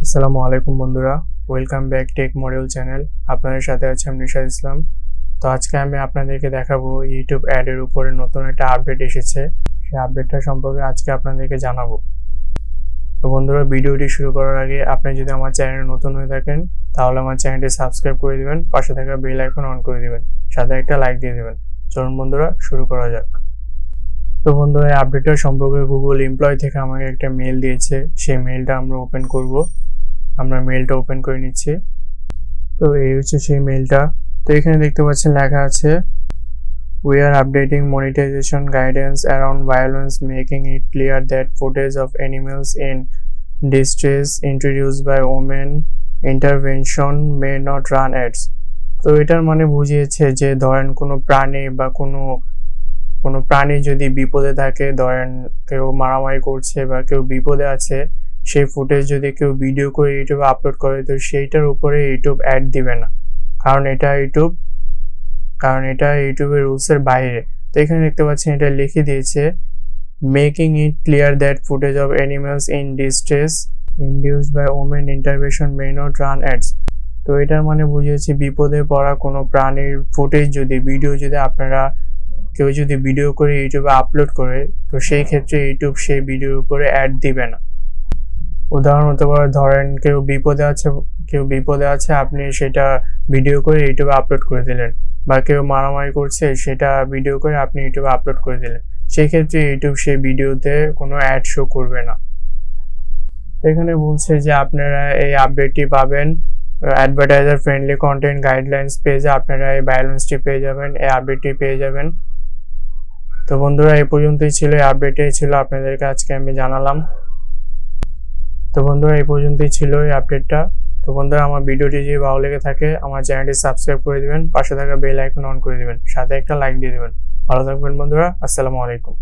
আসসালামু আলাইকুম বন্ধুরা, welcome back tech module channel. আপনাদের সাথে আছে আমি নিশাদ ইসলাম। তো আজকে আমি আপনাদেরকে দেখাবো ইউটিউব অ্যাডের উপরে নতুন একটা আপডেট এসেছে। সেই আপডেটটা সম্পর্কে আজকে আপনাদেরকে জানাবো। তো বন্ধুরা, ভিডিওটি শুরু করার আগে আপনি যদি আমার চ্যানেলে নতুন হয়ে থাকেন তাহলে আমার চ্যানেলটি সাবস্ক্রাইব করে দিবেন, পাশে থাকা বেল আইকন অন করে দিবেন, সাথে একটা লাইক দিয়ে দিবেন। চলুন বন্ধুরা, শুরু করা যাক। তো বন্ধুরা, এই আপডেটটার সম্পর্কে গুগল এমপ্লয় থেকে আমাকে একটা মেল দিয়েছে। সেই মেলটা আমরা ওপেন করব। আমরা মেলটা ওপেন করে নিচ্ছি। তো এই হচ্ছে সেই মেলটা। তো এখানে দেখতে পাচ্ছেন লেখা আছে, we are updating monetization guidance around violence, making it clear that footage of animals in distress introduced by women intervention may not run ads. তো এটার মানে বুঝিয়েছে যে ধরেন কোনো প্রাণী বা কোনো প্রাণী যদি বিপদে থাকে, ধরেন কেউ মারামারি করছে বা কেউ বিপদে আছে, সেই ফুটেজ যদি কেউ ভিডিও করে ইউটিউবে আপলোড করে, তো সেইটার উপরে ইউটিউব অ্যাড দিবে না, কারণ এটা ইউটিউবের রুলসের বাইরে। তো এখানে দেখতে পাচ্ছেন এটা লিখে দিয়েছে, making it clear that footage of animals in distress induced by human intervention may not run ads. তো এটার মানে বুঝিয়েছে বিপদে পড়া কোনো প্রাণীর ফুটেজ ভিডিও যদি কেউ যদি ভিডিও করে ইউটিউবে আপলোড করে, তো সেই ক্ষেত্রে ইউটিউব সেই ভিডিওর উপরে অ্যাড দিবে না। উদাহরণ হতে পারে, ধরেন কেউ বিপদে আছে, আপনি সেটা ভিডিও করে ইউটিউবে আপলোড করে দিলেন, বা কেউ মারামারি করছে সেটা ভিডিও করে আপনি ইউটিউবে আপলোড করে দিলেন, সেই ক্ষেত্রে ইউটিউব সেই ভিডিওতে কোনো অ্যাড শো করবে না। এখানে বলছে যে আপনারা এই আপডেটটি পাবেন অ্যাডভার্টাইজার ফ্রেন্ডলি কন্টেন্ট গাইডলাইন্স পেজে। আপনারা এই ব্যালেন্সটি পেয়ে যাবেন, এই আপডেটটি পেয়ে যাবেন। তো বন্ধুরা, এই পর্যন্তই ছিল, এই আপডেটই ছিল আপনাদেরকে আজকে আমি জানালাম। তো বন্ধুরা, এই পর্যন্তই ছিল এই আপডেটটা। তো বন্ধুরা, আমার ভিডিওটি যদি ভালো লেগে থাকে আমার চ্যানেলটি সাবস্ক্রাইব করে দিবেন, পাশে থাকা বেল আইকন অন করে দিবেন, সাথে একটা লাইক দিয়ে দিবেন। ভালো থাকবেন বন্ধুরা, আসসালামু আলাইকুম।